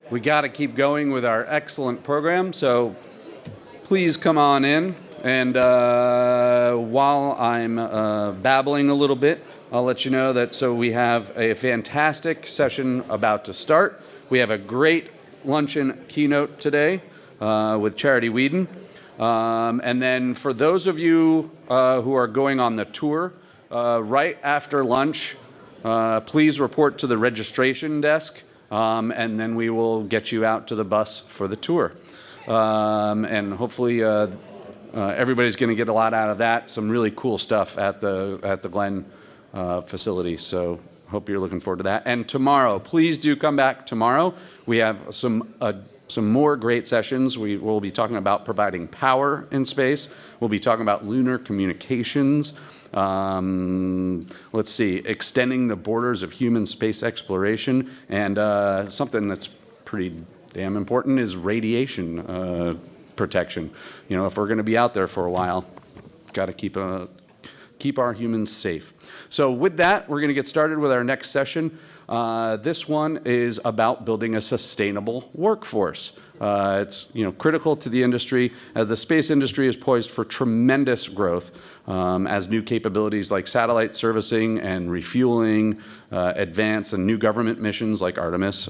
We got to keep going with our excellent program, so please come on in. And while I'm babbling a little bit, I'll let you know that we have a fantastic session about to start. We have a great luncheon keynote today with Charity Whedon. And then for those of you who are going on the tour, right after lunch, please report to the registration desk, and then we will get you out to the bus for the tour. And hopefully everybody's going to get a lot out of that. Some really cool stuff at the Glen facility. So hope you're looking forward to that. And tomorrow, please do come back tomorrow. We have some more great sessions. We will be talking about providing power in space. We'll be talking about lunar communications. Let's see, extending the borders of human space exploration. And something that's pretty damn important is radiation protection. You know, if we're going to be out there for a while, got to keep our humans safe. So with that, we're going to get started with our next session. This one is about building a sustainable workforce. It's critical to the industry. The space industry is poised for tremendous growth as new capabilities like satellite servicing and refueling advance, and new government missions like Artemis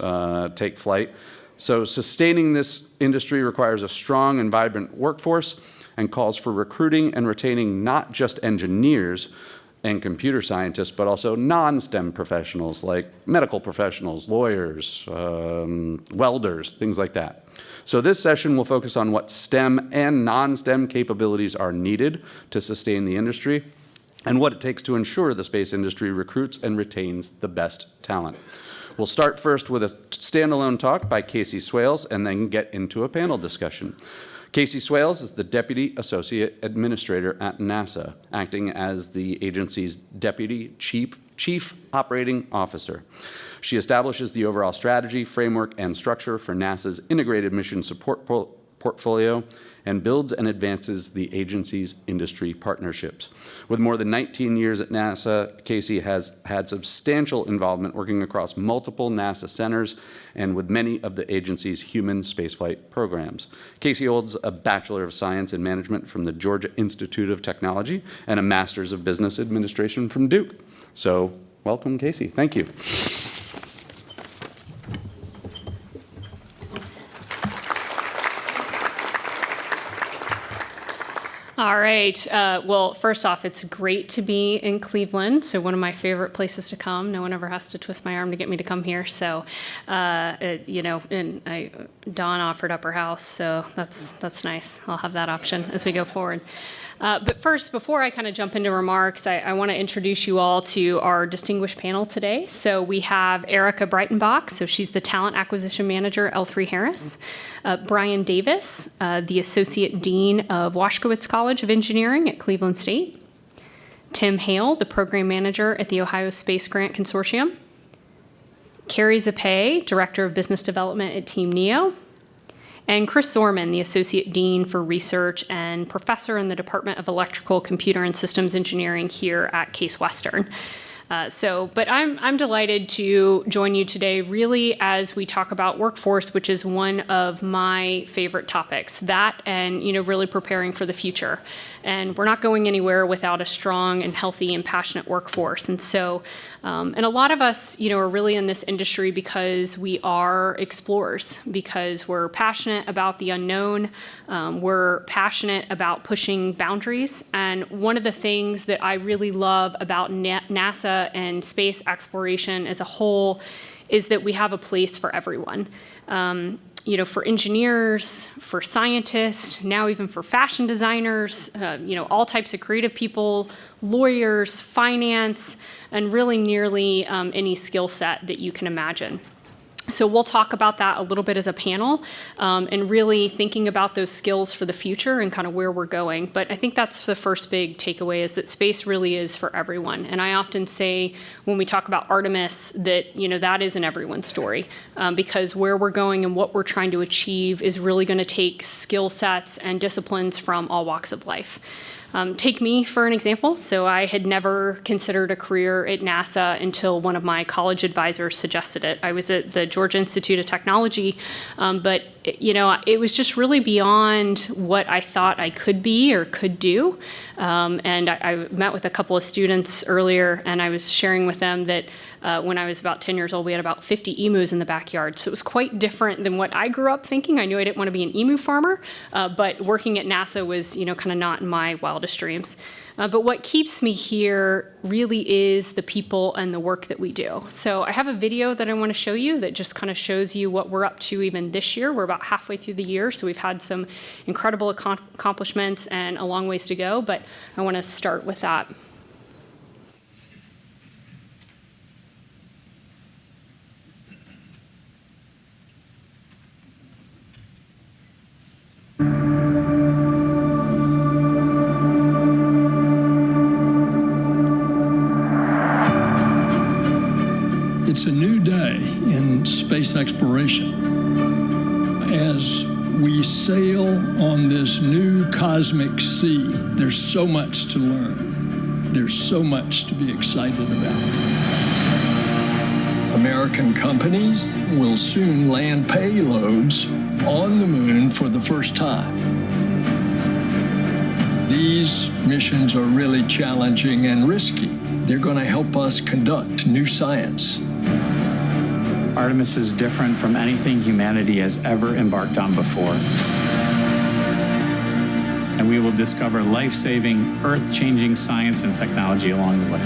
take flight. So sustaining this industry requires a strong and vibrant workforce and calls for recruiting and retaining not just engineers and computer scientists, but also non-STEM professionals like medical professionals, lawyers, welders, things like that. So this session will focus on what STEM and non-STEM capabilities are needed to sustain the industry and what it takes to ensure the space industry recruits and retains the best talent. We'll start first with a standalone talk by Casey Swales and then get into a panel discussion. Casey Swales is the Deputy Associate Administrator at NASA, acting as the agency's Deputy Chief Operating Officer. She establishes the overall strategy, framework, and structure for NASA's integrated mission support portfolio and builds and advances the agency's industry partnerships. With more than 19 years at NASA, Casey has had substantial involvement working across multiple NASA centers and with many of the agency's human spaceflight programs. Casey holds a Bachelor of Science in Management from the Georgia Institute of Technology and a Master's of Business Administration from Duke. So welcome, Casey. Thank you. All right. Well, first off, it's great to be in Cleveland. So one of my favorite places to come. No one ever has to twist my arm to get me to come here. So, and Dawn offered up her house, so that's nice. I'll have that option as we go forward. But first, before I kind of jump into remarks, I want to introduce you all to our distinguished panel today. So we have Erica Breitenbach, so she's the Talent Acquisition Manager, L3 Harris. Brian Davis, the Associate Dean of Washkowitz College of Engineering at Cleveland State. Tim Hale, the Program Manager at the Ohio Space Grant Consortium. Carrie Zappé, Director of Business Development at Team NEO. And Chris Zorman, the Associate Dean for Research and Professor in the Department of Electrical, Computer, and Systems Engineering here at Case Western. But I'm delighted to join you today really as we talk about workforce, which is one of my favorite topics, that and really preparing for the future. And we're not going anywhere without a strong and healthy and passionate workforce. And so, and a lot of us, are really in this industry because we are explorers, because we're passionate about the unknown. We're passionate about pushing boundaries. And one of the things that I really love about NASA and space exploration as a whole is that we have a place for everyone. For engineers, for scientists, now even for fashion designers, all types of creative people, lawyers, finance, and really nearly any skill set that you can imagine. So we'll talk about that a little bit as a panel and really thinking about those skills for the future and kind of where we're going. But I think that's the first big takeaway is that space really is for everyone. And I often say when we talk about Artemis that, that is an everyone story because where we're going and what we're trying to achieve is really going to take skill sets and disciplines from all walks of life. Take me for an example. So I had never considered a career at NASA until one of my college advisors suggested it. I was at the Georgia Institute of Technology, but it was just really beyond what I thought I could be or could do. And I met with a couple of students earlier, and I was sharing with them that when I was about 10 years old, we had about 50 emus in the backyard. So it was quite different than what I grew up thinking. I knew I didn't want to be an emu farmer, but working at NASA was, kind of not in my wildest dreams. But what keeps me here really is the people and the work that we do. So I have a video that I want to show you that just kind of shows you what we're up to even this year. We're about halfway through the year, so we've had some incredible accomplishments and a long ways to go, but I want to start with that. It's a new day in space exploration. As we sail on this new cosmic sea, there's so much to learn. There's so much to be excited about. American companies will soon land payloads on the moon for the first time. These missions are really challenging and risky. They're going to help us conduct new science. Artemis is different from anything humanity has ever embarked on before. And we will discover life-saving, earth-changing science and technology along the way.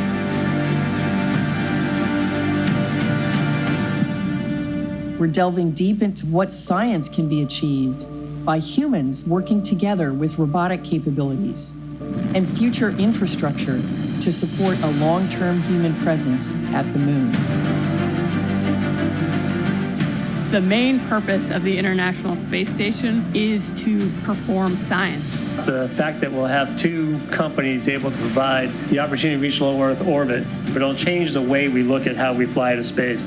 We're delving deep into what science can be achieved by humans working together with robotic capabilities and future infrastructure to support a long-term human presence at the moon. The main purpose of the International Space Station is to perform science. The fact that we'll have two companies able to provide the opportunity to reach low Earth orbit, but it'll change the way we look at how we fly to space.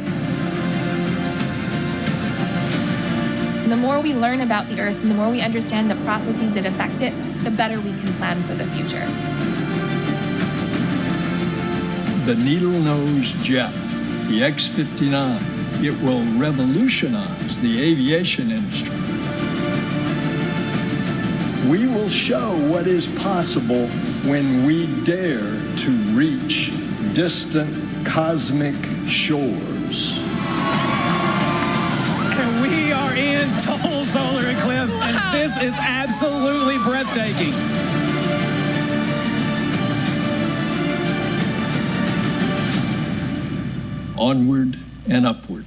The more we learn about the Earth and the more we understand the processes that affect it, the better we can plan for the future. The needle-nose jet, the X-59, it will revolutionize the aviation industry. We will show what is possible when we dare to reach distant cosmic shores. And we are in total solar eclipse, and this is absolutely breathtaking. Onward and upward.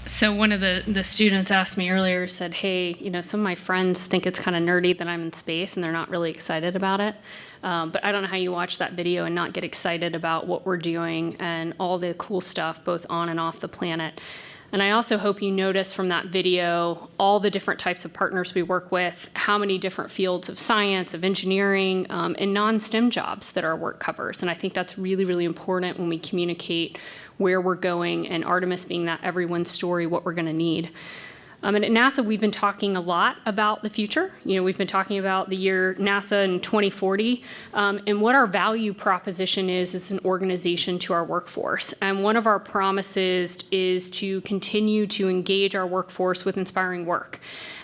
So one of the students asked me earlier, said, hey, some of my friends think it's kind of nerdy that I'm in space and they're not really excited about it. But I don't know how you watch that video and not get excited about what we're doing and all the cool stuff, both on and off the planet. And I also hope you notice from that video all the different types of partners we work with, how many different fields of science, of engineering, and non-STEM jobs that our work covers. And I think that's really, really important when we communicate where we're going, and Artemis being that everyone's story, what we're going to need. And at NASA, we've been talking a lot about the future. We've been talking about the year NASA in 2040, and what our value proposition is as an organization to our workforce. And one of our promises is to continue to engage our workforce with inspiring work,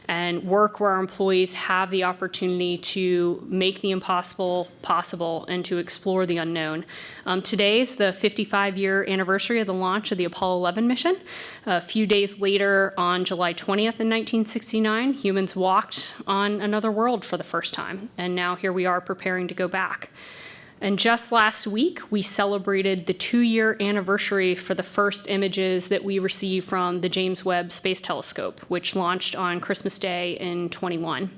and work where our employees have the opportunity to make the impossible possible and to explore the unknown. Today's the 55-year anniversary of the launch of the Apollo 11 mission. A few days later, on July 20th in 1969, humans walked on another world for the first time. And now here we are preparing to go back. And just last week, we celebrated the 2-year anniversary for the first images that we received from the James Webb Space Telescope, which launched on Christmas Day in 21.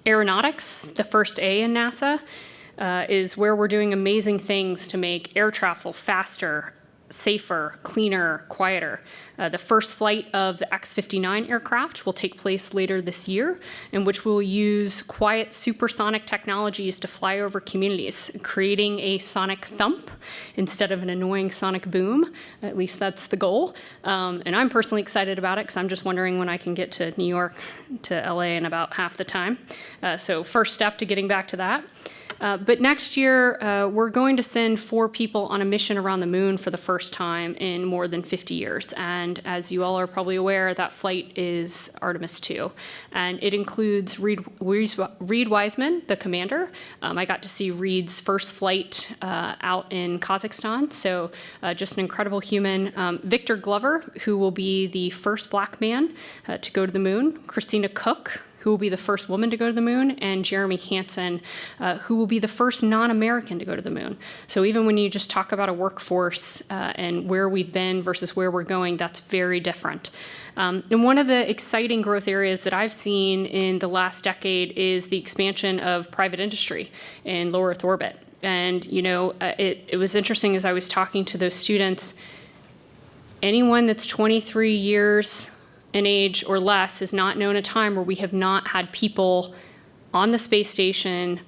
Aeronautics, the first A in NASA, is where we're doing amazing things to make air travel faster, safer, cleaner, quieter. The first flight of the X-59 aircraft will take place later this year, in which we'll use quiet supersonic technologies to fly over communities, creating a sonic thump instead of an annoying sonic boom. At least that's the goal. And I'm personally excited about it because I'm just wondering when I can get to New York to LA in about half the time. So first step to getting back to that. But next year, we're going to send 4 people on a mission around the moon for the first time in more than 50 years. And as you all are probably aware, that flight is Artemis 2. And it includes Reed Wiseman, the commander. I got to see Reed's first flight out in Kazakhstan. So just an incredible human. Victor Glover, who will be the first black man to go to the moon. Christina Cook, who will be the first woman to go to the moon, and Jeremy Hansen, who will be the first non-American to go to the moon. So even when you just talk about a workforce and where we've been versus where we're going, that's very different. And one of the exciting growth areas that I've seen in the last decade is the expansion of private industry in low Earth orbit. And it was interesting as I was talking to those students, anyone that's 23 years in age or less has not known a time where we have not had people on the space station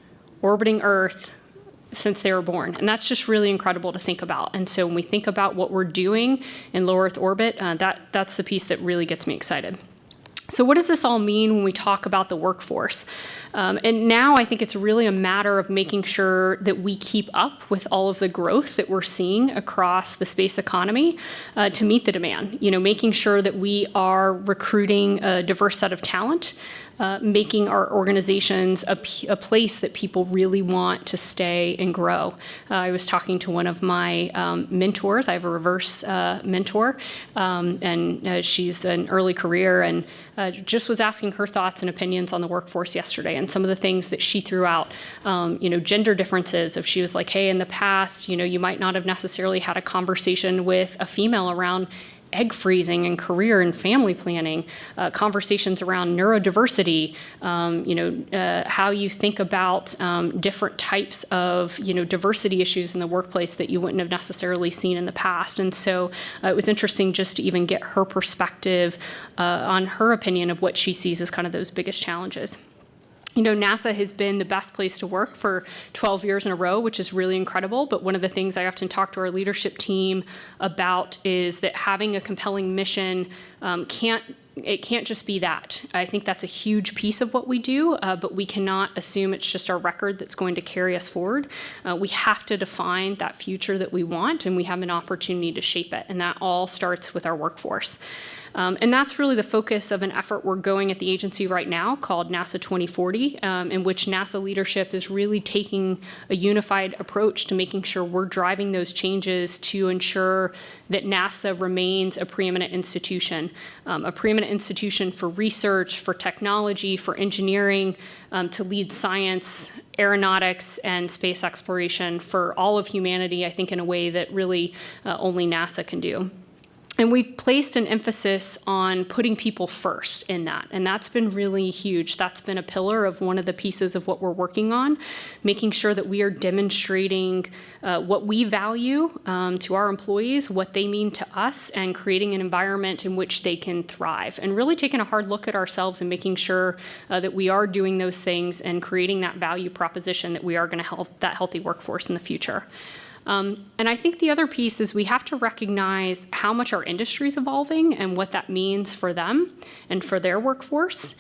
orbiting Earth since they were born. And that's just really incredible to think about. And so when we think about what we're doing in low Earth orbit, that's the piece that really gets me excited. So what does this all mean when we talk about the workforce? And now I think it's really a matter of making sure that we keep up with all of the growth that we're seeing across the space economy to meet the demand. Making sure that we are recruiting a diverse set of talent, making our organizations a place that people really want to stay and grow. I was talking to one of my mentors. I have a reverse mentor, and she's an early career, and just was asking her thoughts and opinions on the workforce yesterday, and some of the things that she threw out, gender differences. If she was like, hey, in the past, you might not have necessarily had a conversation with a female around egg freezing and career and family planning, conversations around neurodiversity, how you think about different types of diversity issues in the workplace that you wouldn't have necessarily seen in the past. And so it was interesting just to even get her perspective on her opinion of what she sees as kind of those biggest challenges. NASA has been the best place to work for 12 years in a row, which is really incredible. But one of the things I often talk to our leadership team about is that having a compelling mission can't just be that. I think that's a huge piece of what we do, but we cannot assume it's just our record that's going to carry us forward. We have to define that future that we want, and we have an opportunity to shape it. And that all starts with our workforce. And that's really the focus of an effort we're going at the agency right now called NASA 2040, in which NASA leadership is really taking a unified approach to making sure we're driving those changes to ensure that NASA remains a preeminent institution for research, for technology, for engineering, to lead science, aeronautics, and space exploration for all of humanity, I think, in a way that really only NASA can do. And we've placed an emphasis on putting people first in that. And that's been really huge. That's been a pillar of one of the pieces of what we're working on, making sure that we are demonstrating what we value to our employees, what they mean to us, and creating an environment in which they can thrive. And really taking a hard look at ourselves and making sure that we are doing those things and creating that value proposition that we are going to have that healthy workforce in the future. And I think the other piece is we have to recognize how much our industry is evolving and what that means for them and for their workforce.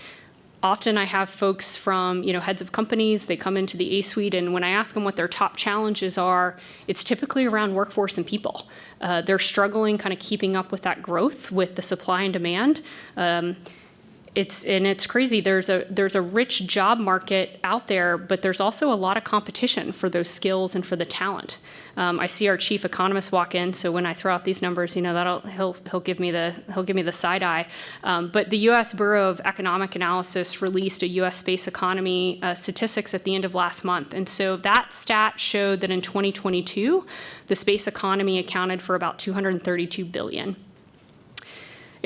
Often I have folks from, heads of companies, they come into the A-suite, and when I ask them what their top challenges are, it's typically around workforce and people. They're struggling kind of keeping up with that growth with the supply and demand. It's crazy. There's a rich job market out there, but there's also a lot of competition for those skills and for the talent. I see our chief economist walk in, so when I throw out these numbers, he'll give me the side eye. But the U.S. Bureau of Economic Analysis released a U.S. space economy statistics at the end of last month, and so that stat showed that in 2022, the space economy accounted for about $232 billion.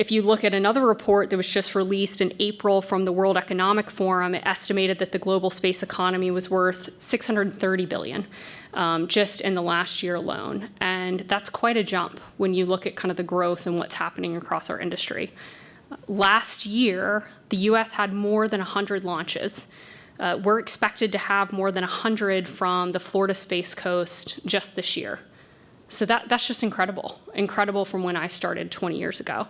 If you look at another report that was just released in April from the World Economic Forum, it estimated that the global space economy was worth $630 billion just in the last year alone. And that's quite a jump when you look at kind of the growth and what's happening across our industry. Last year, the US had more than 100 launches. We're expected to have more than 100 from the Florida Space Coast just this year. So that's just incredible from when I started 20 years ago.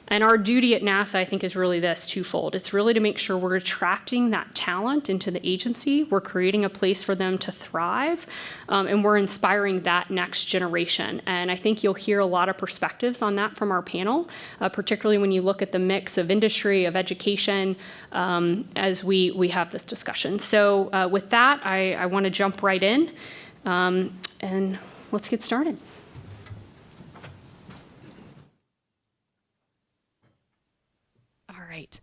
And our duty at NASA, I think, is really this twofold. It's really to make sure we're attracting that talent into the agency, we're creating a place for them to thrive, and we're inspiring that next generation. And I think you'll hear a lot of perspectives on that from our panel, particularly when you look at the mix of industry, of education, as we have this discussion. So with that, I want to jump right in, and let's get started. Right.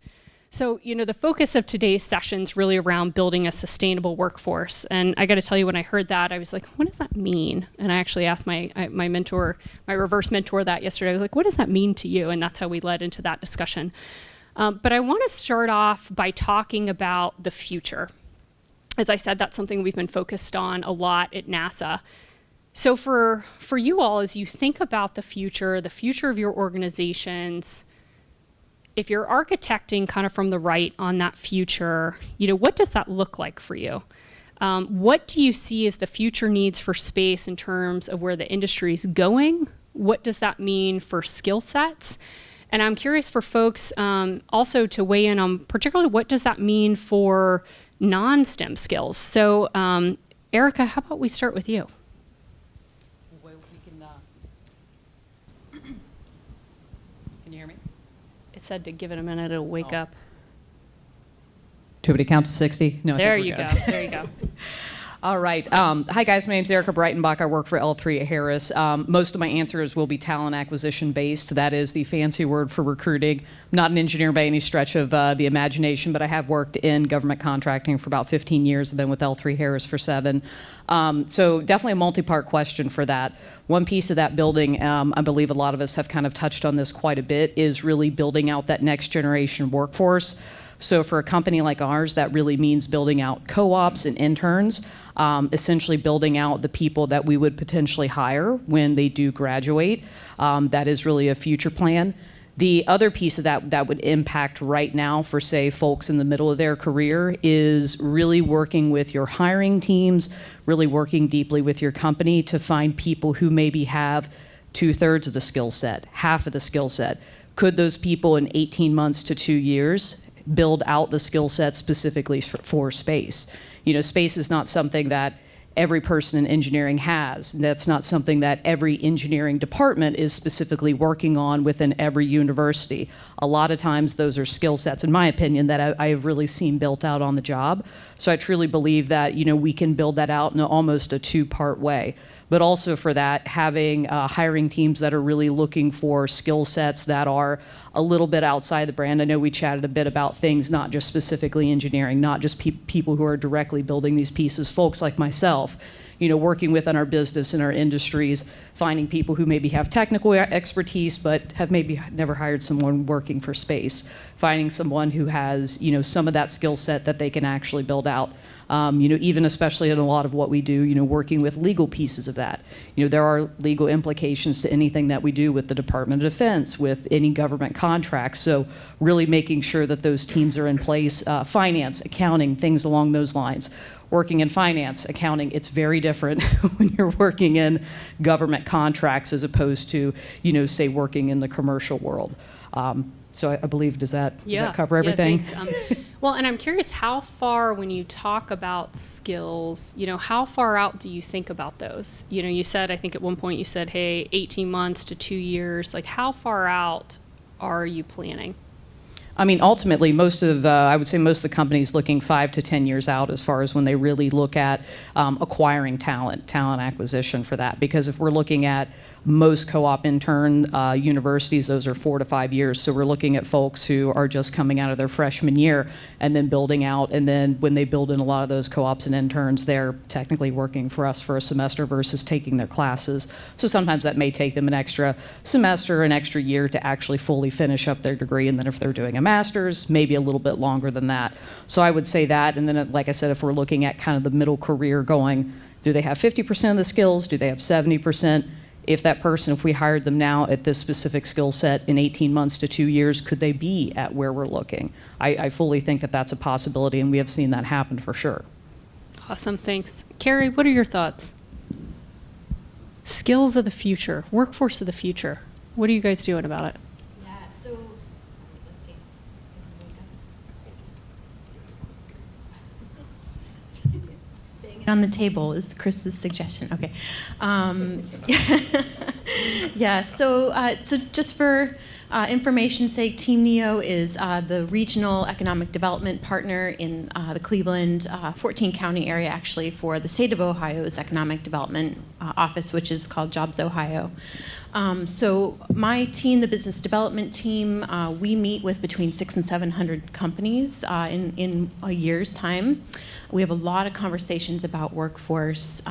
So, the focus of today's session is really around building a sustainable workforce. And I got to tell you, when I heard that, I was like, what does that mean? And I actually asked my mentor, my reverse mentor, that yesterday. I was like, what does that mean to you? And that's how we led into that discussion. But I want to start off by talking about the future. As I said, that's something we've been focused on a lot at NASA. So for you all, as you think about the future of your organizations, if you're architecting kind of from the right on that future, what does that look like for you? What do you see as the future needs for space in terms of where the industry is going? What does that mean for skill sets? And I'm curious for folks also to weigh in on particularly what does that mean for non-STEM skills? So Erica, how about we start with you? Said to give it a minute, it'll wake up. Do you want me to count to 60? No, there you go. There you go. All right. Hi, guys. My name's Erica Breitenbach. I work for L3 at Harris. Most of my answers will be talent acquisition based. That is the fancy word for recruiting. I'm not an engineer by any stretch of the imagination, but I have worked in government contracting for about 15 years. I've been with L3 Harris for 7. So definitely a multi-part question for that. One piece of that building, I believe a lot of us have kind of touched on this quite a bit, is really building out that next generation workforce. So for a company like ours, that really means building out co-ops and interns, essentially building out the people that we would potentially hire when they do graduate. That is really a future plan. The other piece of that would impact right now for, say, folks in the middle of their career is really working with your hiring teams, really working deeply with your company to find people who maybe have 2/3 of the skill set, half of the skill set. Could those people in 18 months to 2 years build out the skill set specifically for space? Space is not something that every person in engineering has. That's not something that every engineering department is specifically working on within every university. A lot of times those are skill sets, in my opinion, that I've really seen built out on the job. So I truly believe that we can build that out in almost a 2-part way. But also for that, having hiring teams that are really looking for skill sets that are a little bit outside the brand. I know we chatted a bit about things, not just specifically engineering, not just people who are directly building these pieces, folks like myself, working within our business and our industries, finding people who maybe have technical expertise but have maybe never hired someone working for space, finding someone who has, some of that skill set that they can actually build out. Even especially in a lot of what we do, working with legal pieces of that. There are legal implications to anything that we do with the Department of Defense, with any government contracts. So really making sure that those teams are in place, finance, accounting, things along those lines. Working in finance, accounting, it's very different when you're working in government contracts as opposed to, say, working in the commercial world. So I believe, does that cover everything? Yeah, thanks. Well, and I'm curious how far, when you talk about skills, how far out do you think about those? You said, I think at one point you said, hey, 18 months to 2 years. Like, how far out are you planning? I mean, ultimately, I would say most of the companies looking 5 to 10 years out as far as when they really look at acquiring talent acquisition for that. Because if we're looking at most co-op intern universities, those are 4 to 5 years. So we're looking at folks who are just coming out of their freshman year and then building out. And then when they build in a lot of those co-ops and interns, they're technically working for us for a semester versus taking their classes. So sometimes that may take them an extra semester, an extra year to actually fully finish up their degree. And then if they're doing a master's, maybe a little bit longer than that. So I would say that. And then, like I said, if we're looking at kind of the middle career going, do they have 50% of the skills? Do they have 70%? If that person, if we hired them now at this specific skill set in 18 months to 2 years, could they be at where we're looking? I fully think that that's a possibility, and we have seen that happen for sure. Awesome, thanks. Carrie, what are your thoughts? Skills of the future, workforce of the future. What are you guys doing about it? Yeah, so let's see. On the table is Chris's suggestion. Okay. Yeah. So just for information's sake, Team NEO is the regional economic development partner in the Cleveland 14-county area, actually, for the state of Ohio's economic development office, which is called Jobs Ohio. So my team, the business development team, we meet with between 600 and 700 companies in a year's time. We have a lot of conversations about workforce.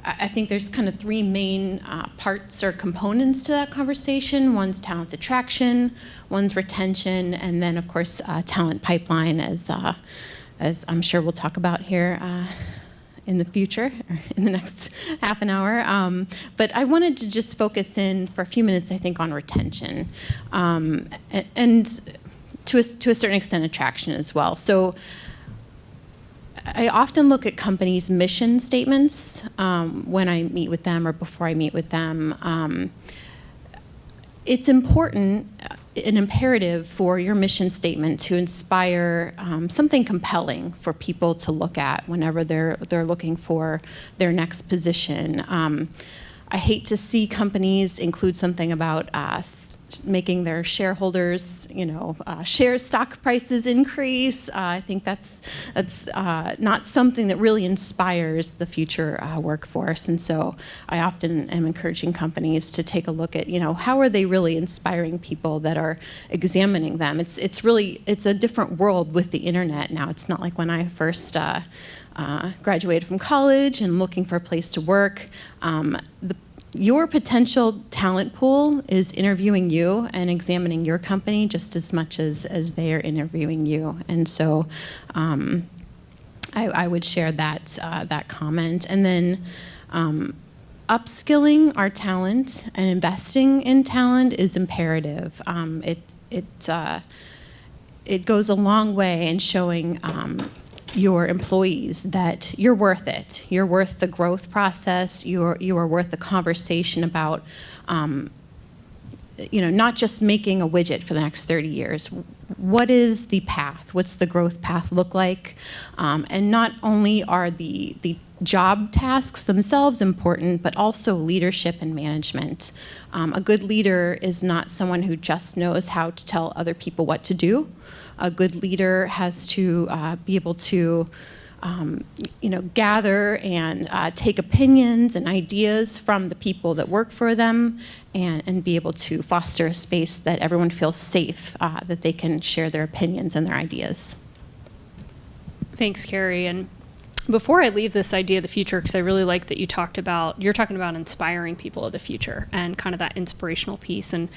I think there's kind of 3 main parts or components to that conversation. One's talent attraction, one's retention, and then, of course, talent pipeline, as I'm sure we'll talk about here in the future, or in the next half an hour. But I wanted to just focus in for a few minutes, I think, on retention, and to a certain extent, attraction as well. So I often look at companies' mission statements when I meet with them or before I meet with them. It's important, an imperative for your mission statement to inspire something compelling for people to look at whenever they're looking for their next position. I hate to see companies include something about making their shareholders, share stock prices increase. I think that's not something that really inspires the future workforce. And so I often am encouraging companies to take a look at, how are they really inspiring people that are examining them? It's a different world with the internet now. It's not like when I first graduated from college and looking for a place to work. Your potential talent pool is interviewing you and examining your company just as much as they are interviewing you. And so I would share that comment. And then upskilling our talent and investing in talent is imperative. It goes a long way in showing your employees that you're worth it. You're worth the growth process. You are worth the conversation about, not just making a widget for the next 30 years. What is the path? What's the growth path look like? And not only are the job tasks themselves important, but also leadership and management. A good leader is not someone who just knows how to tell other people what to do. A good leader has to be able to, gather and take opinions and ideas from the people that work for them, and be able to foster a space that everyone feels safe, that they can share their opinions and their ideas. Thanks, Carrie. And before I leave this idea of the future, because I really like that you're talking about inspiring people of the future and kind of that inspirational piece. And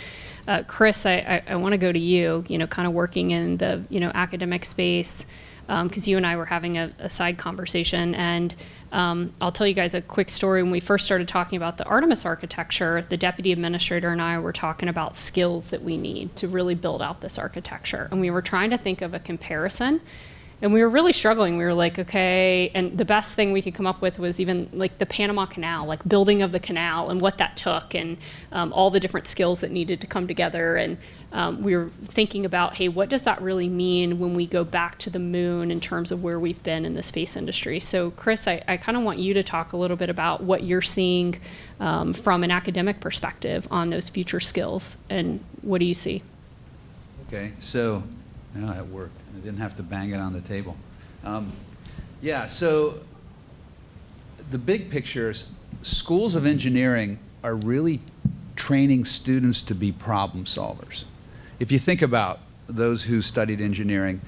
Chris, I want to go to you, kind of working in the, academic space, because you and I were having a side conversation. And I'll tell you guys a quick story. When we first started talking about the Artemis architecture, the deputy administrator and I were talking about skills that we need to really build out this architecture. And we were trying to think of a comparison. And we were really struggling. We were like, okay, and the best thing we could come up with was even like the Panama Canal, like building of the canal and what that took, and all the different skills that needed to come together. And we were thinking about, hey, what does that really mean when we go back to the moon in terms of where we've been in the space industry? So Chris, I kind of want you to talk a little bit about what you're seeing from an academic perspective on those future skills, and what do you see? Okay, so, no, that worked. I didn't have to bang it on the table. Yeah, so the big picture is schools of engineering are really training students to be problem solvers. If you think about those who studied engineering,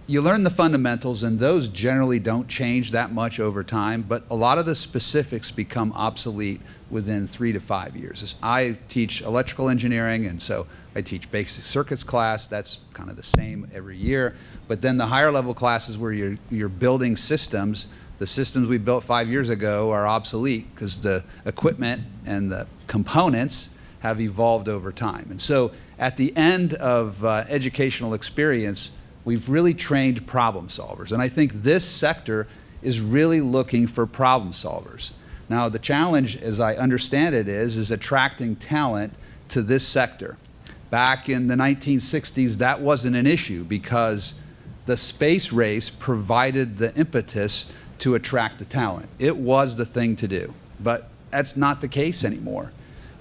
you learn the fundamentals, and those generally don't change that much over time, but a lot of the specifics become obsolete within 3 to 5 years. I teach electrical engineering, and so I teach basic circuits class. That's kind of the same every year. But then the higher level classes where you're building systems, the systems we built 5 years ago are obsolete because the equipment and the components have evolved over time. And so at the end of educational experience, we've really trained problem solvers. And I think this sector is really looking for problem solvers. Now, the challenge, as I understand it, is attracting talent to this sector. Back in the 1960s, that wasn't an issue because the space race provided the impetus to attract the talent. It was the thing to do, but that's not the case anymore.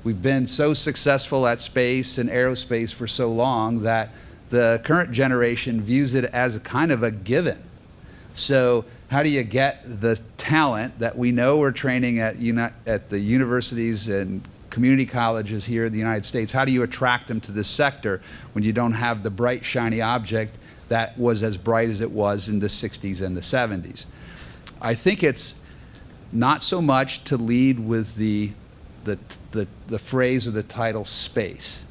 We've been so successful at space and aerospace for so long that the current generation views it as a kind of a given. So how do you get the talent that we know we're training at the universities and community colleges here in the United States? How do you attract them to this sector when you don't have the bright, shiny object that was as bright as it was in the 60s and the 70s? I think it's not so much to lead with the phrase or the title space.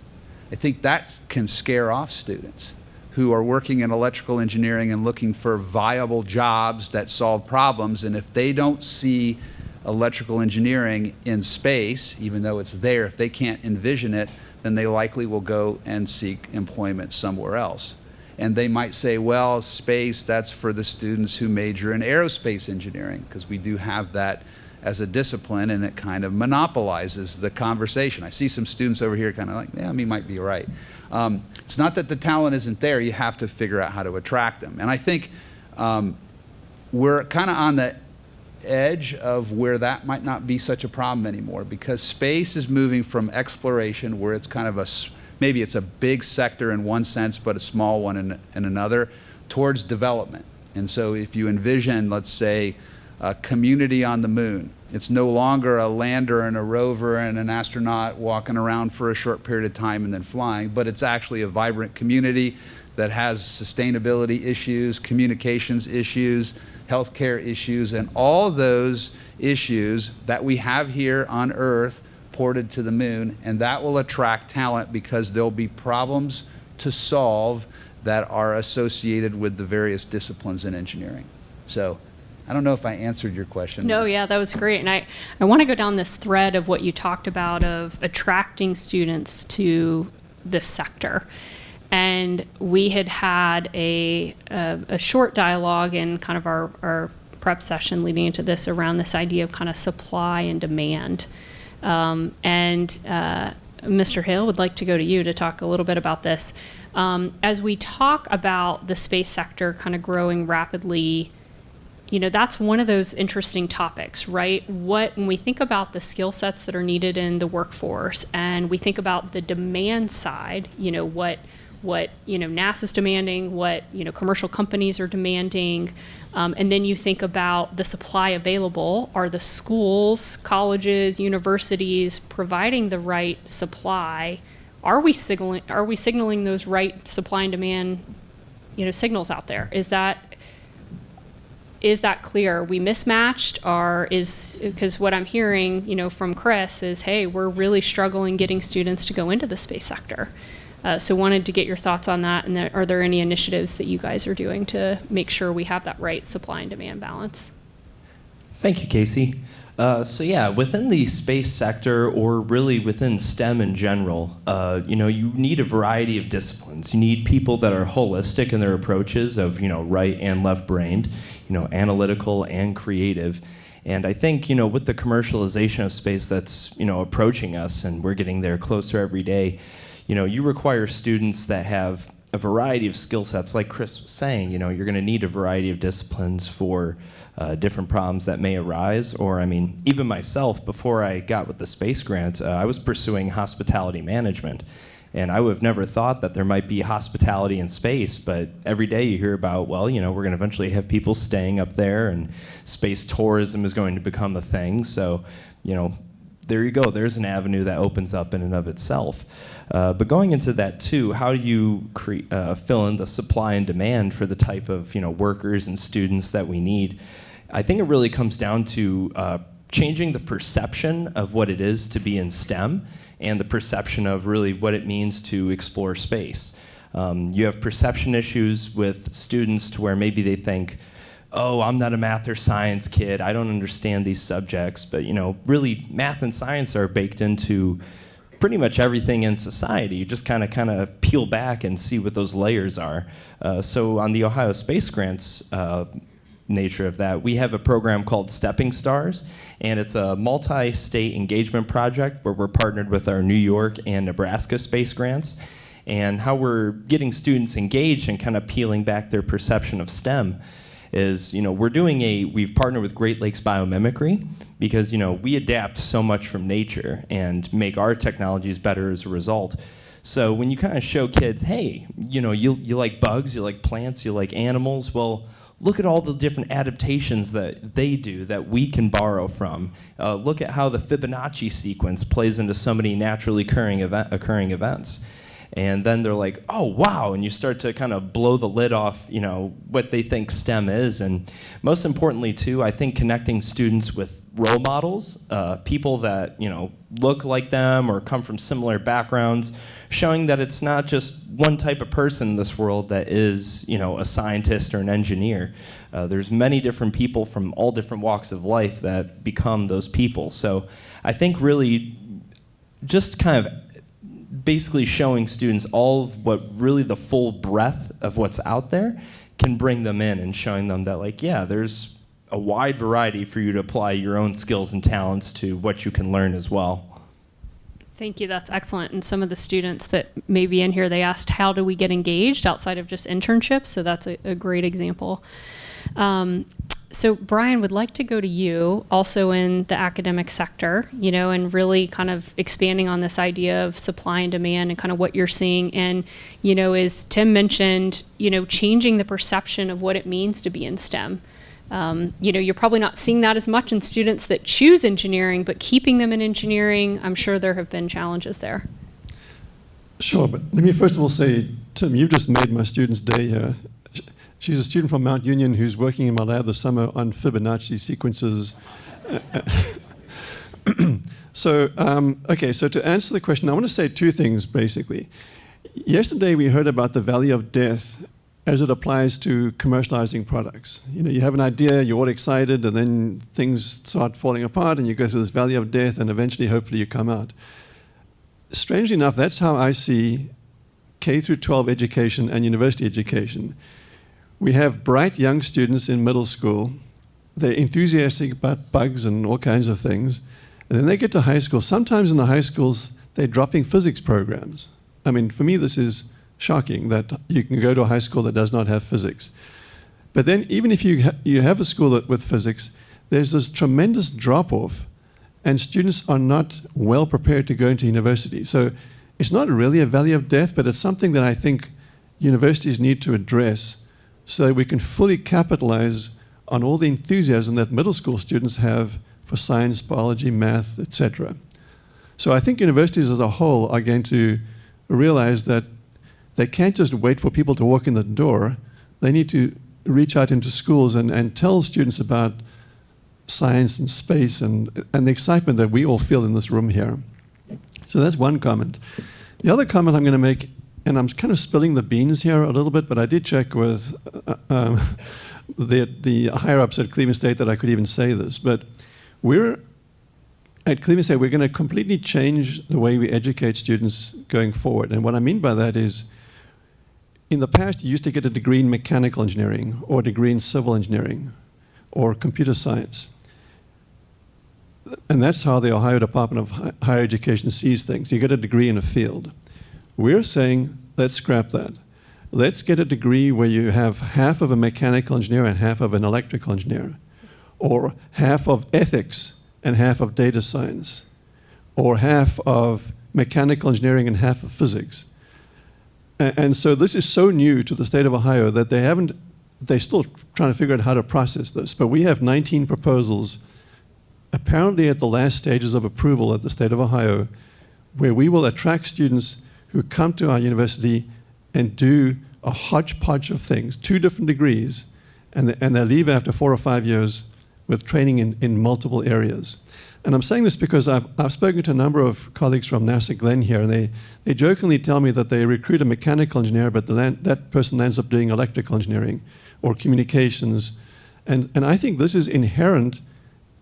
I think that can scare off students who are working in electrical engineering and looking for viable jobs that solve problems. And if they don't see electrical engineering in space, even though it's there, if they can't envision it, then they likely will go and seek employment somewhere else. And they might say, well, space, that's for the students who major in aerospace engineering, because we do have that as a discipline, and it kind of monopolizes the conversation. I see some students over here kind of like, yeah, me might be right. It's not that the talent isn't there, you have to figure out how to attract them. And I think we're kind of on the edge of where that might not be such a problem anymore, because space is moving from exploration, where it's kind of maybe it's a big sector in one sense, but a small one in another, towards development. And so if you envision, let's say, a community on the moon, it's no longer a lander and a rover and an astronaut walking around for a short period of time and then flying, but it's actually a vibrant community that has sustainability issues, communications issues, healthcare issues, and all those issues that we have here on Earth ported to the moon, and that will attract talent because there'll be problems to solve that are associated with the various disciplines in engineering. So I don't know if I answered your question. No, yeah, that was great. And I want to go down this thread of what you talked about of attracting students to this sector. And we had a short dialogue in kind of our prep session leading into this around this idea of kind of supply and demand. Mr. Hale, would like to go to you to talk a little bit about this. As we talk about the space sector kind of growing rapidly, you know, that's one of those interesting topics, right? When we think about the skill sets that are needed in the workforce, and we think about the demand side, you know, what NASA's demanding, what commercial companies are demanding, and then you think about the supply available. Are the schools, colleges, universities providing the right supply? Are we signaling those right supply and demand, signals out there? Is that clear? Are we mismatched? Because what I'm hearing, from Chris is, hey, we're really struggling getting students to go into the space sector. So wanted to get your thoughts on that, and are there any initiatives that you guys are doing to make sure we have that right supply and demand balance? Thank you, Casey. So yeah, within the space sector, or really within STEM in general, you need a variety of disciplines. You need people that are holistic in their approaches of, right and left-brained, analytical and creative. And I think, with the commercialization of space that's, approaching us, and we're getting there closer every day, you require students that have a variety of skill sets. Like Chris was saying, you're going to need a variety of disciplines for different problems that may arise. Or, even myself, before I got with the space grant, I was pursuing hospitality management. And I would have never thought that there might be hospitality in space, but every day you hear about, well, we're going to eventually have people staying up there, and space tourism is going to become a thing. So, there you go. There's an avenue that opens up in and of itself. But going into that too, how do you fill in the supply and demand for the type of workers and students that we need? I think it really comes down to changing the perception of what it is to be in STEM and the perception of really what it means to explore space. You have perception issues with students to where maybe they think, oh, I'm not a math or science kid, I don't understand these subjects, but really math and science are baked into pretty much everything in society. You just kind of peel back and see what those layers are. So on the Ohio Space Grants nature of that, we have a program called Stepping Stars, and it's a multi-state engagement project where we're partnered with our New York and Nebraska space grants. And how we're getting students engaged and kind of peeling back their perception of STEM is, we've partnered with Great Lakes Biomimicry because, we adapt so much from nature and make our technologies better as a result. So when you kind of show kids, hey, you like bugs, you like plants, you like animals, well, look at all the different adaptations that they do that we can borrow from. Look at how the Fibonacci sequence plays into so many naturally occurring events. And then they're like, oh, wow, and you start to kind of blow the lid off, what they think STEM is. And most importantly, too, I think connecting students with role models, people that, look like them or come from similar backgrounds, showing that it's not just one type of person in this world that is, a scientist or an engineer. There's many different people from all different walks of life that become those people. So I think really just kind of basically showing students all of what really the full breadth of what's out there can bring them in, and showing them that there's a wide variety for you to apply your own skills and talents to what you can learn as well. Thank you, that's excellent. And some of the students that may be in here, they asked, how do we get engaged outside of just internships? So that's a great example. So Brian, would like to go to you, also in the academic sector, and really kind of expanding on this idea of supply and demand and kind of what you're seeing. And, as Tim mentioned, changing the perception of what it means to be in STEM. You're probably not seeing that as much in students that choose engineering, but keeping them in engineering, I'm sure there have been challenges there. Sure, but let me first of all say, Tim, you've just made my student's day here. She's a student from Mount Union who's working in my lab this summer on Fibonacci sequences. So to answer the question, I want to say two things, basically. Yesterday, we heard about the valley of death as it applies to commercializing products. You have an idea, you're all excited, and then things start falling apart, and you go through this valley of death, and eventually, hopefully, you come out. Strangely enough, that's how I see K through 12 education and university education. We have bright young students in middle school. They're enthusiastic about bugs and all kinds of things. And then they get to high school. Sometimes in the high schools, they're dropping physics programs. I mean, for me, this is shocking that you can go to a high school that does not have physics. But then even if you have a school with physics, there's this tremendous drop-off, and students are not well prepared to go into university. So it's not really a valley of death, but it's something that I think universities need to address so that we can fully capitalize on all the enthusiasm that middle school students have for science, biology, math, etc. So I think universities as a whole are going to realize that they can't just wait for people to walk in the door. They need to reach out into schools and tell students about science and space and the excitement that we all feel in this room here. So that's one comment. The other comment I'm going to make, and I'm kind of spilling the beans here a little bit, but I did check with the higher-ups at Cleveland State that I could even say this. But at Cleveland State, we're going to completely change the way we educate students going forward. And what I mean by that is, in the past, you used to get a degree in mechanical engineering or a degree in civil engineering or computer science. And that's how the Ohio Department of Higher Education sees things. You get a degree in a field. We're saying, let's scrap that. Let's get a degree where you have half of a mechanical engineer and half of an electrical engineer, or half of ethics and half of data science, or half of mechanical engineering and half of physics. And so this is so new to the state of Ohio that they're still trying to figure out how to process this. But we have 19 proposals, apparently at the last stages of approval at the state of Ohio, where we will attract students who come to our university and do a hodgepodge of things, 2 different degrees, and they leave after 4 or 5 years with training in multiple areas. And I'm saying this because I've spoken to a number of colleagues from NASA Glenn here, and they jokingly tell me that they recruit a mechanical engineer, but that person ends up doing electrical engineering or communications. And I think this is inherent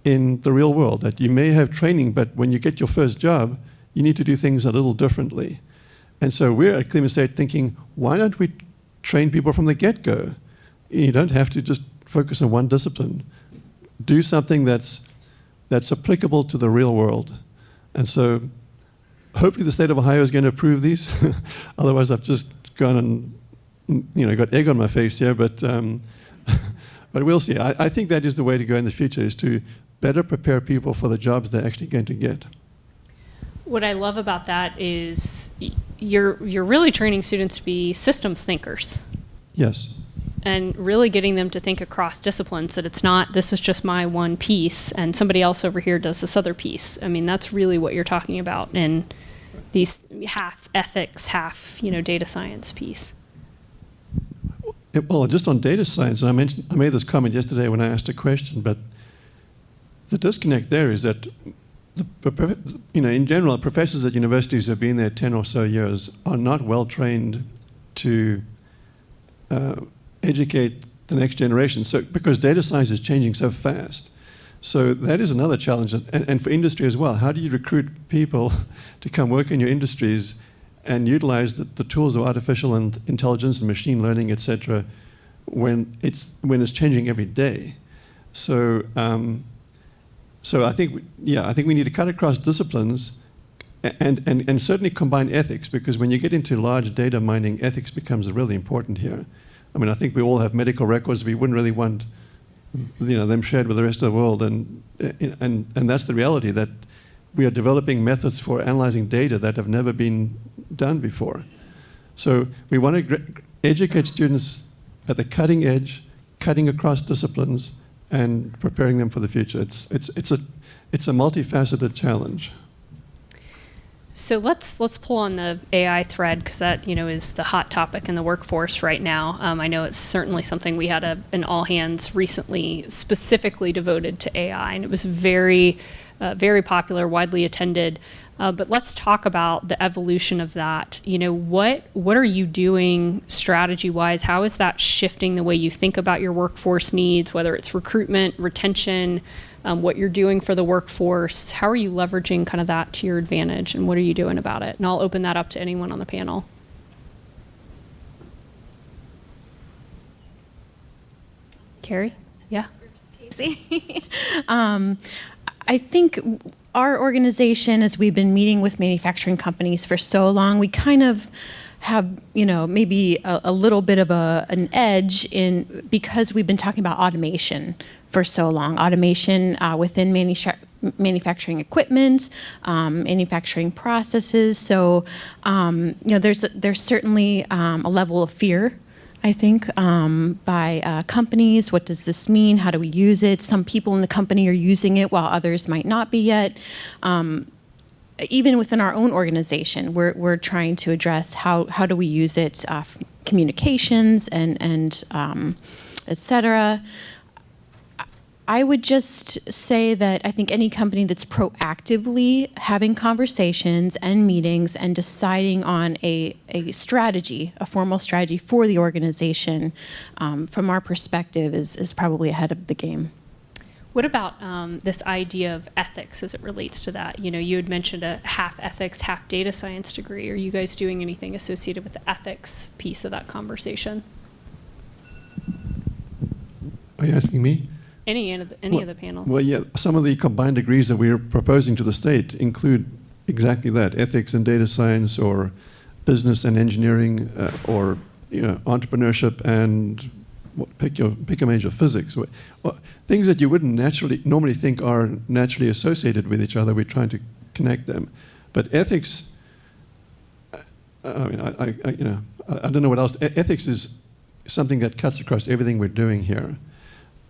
in the real world, that you may have training, but when you get your first job, you need to do things a little differently. And so we're at Cleveland State thinking, why don't we train people from the get-go? You don't have to just focus on one discipline. Do something that's applicable to the real world. And so hopefully the state of Ohio is going to approve these. Otherwise, I've just gone and got egg on my face here. But but we'll see. I think that is the way to go in the future, is to better prepare people for the jobs they're actually going to get. What I love about that is you're really training students to be systems thinkers. Yes. And really getting them to think across disciplines, that it's not, this is just my one piece and somebody else over here does this other piece. I mean, that's really what you're talking about in these half ethics, half, data science piece. Well, just on data science, and I made this comment yesterday when I asked a question, but the disconnect there is that in general, professors at universities who have been there 10 or so years are not well trained to educate the next generation. So, because data science is changing so fast. So that is another challenge, and for industry as well. How do you recruit people to come work in your industries and utilize the tools of artificial intelligence and machine learning, et cetera, when it's changing every day? So, so I think we need to cut across disciplines and certainly combine ethics, because when you get into large data mining, ethics becomes really important here. I mean, I think we all have medical records. We wouldn't really want, them shared with the rest of the world, and that's the reality, that we are developing methods for analyzing data that have never been done before. So we want to educate students at the cutting edge, cutting across disciplines, and preparing them for the future. It's a multifaceted challenge. So let's pull on the AI thread, because that is the hot topic in the workforce right now. I know it's certainly something we had an all hands recently specifically devoted to AI, and it was very popular, widely attended. But let's talk about the evolution of that. What are you doing strategy-wise? How is that shifting the way you think about your workforce needs, whether it's recruitment, retention, what you're doing for the workforce? How are you leveraging kind of that to your advantage, and what are you doing about it? And I'll open that up to anyone on the panel. Carrie? Yeah. Casey. I think our organization, as we've been meeting with manufacturing companies for so long, we kind of have, maybe a little bit of an edge because we've been talking about automation for so long. Automation within manufacturing equipment, manufacturing processes. So, there's certainly a level of fear, I think, by companies. What does this mean? How do we use it? Some people in the company are using it while others might not be yet. Even within our own organization, we're trying to address how do we use it, communications and et cetera. I would just say that I think any company that's proactively having conversations and meetings and deciding on a strategy, a formal strategy for the organization, from our perspective, is probably ahead of the game. What about this idea of ethics as it relates to that? You had mentioned a half ethics, half data science degree. Are you guys doing anything associated with the ethics piece of that conversation? Are you asking me? Any of the panel? Well, yeah, some of the combined degrees that we're proposing to the state include exactly that: ethics and data science, or business and engineering, or entrepreneurship and pick a major, physics. Things that you wouldn't normally think are naturally associated with each other. We're trying to connect them, but ethics I mean, I don't know what else. Ethics is something that cuts across everything we're doing here.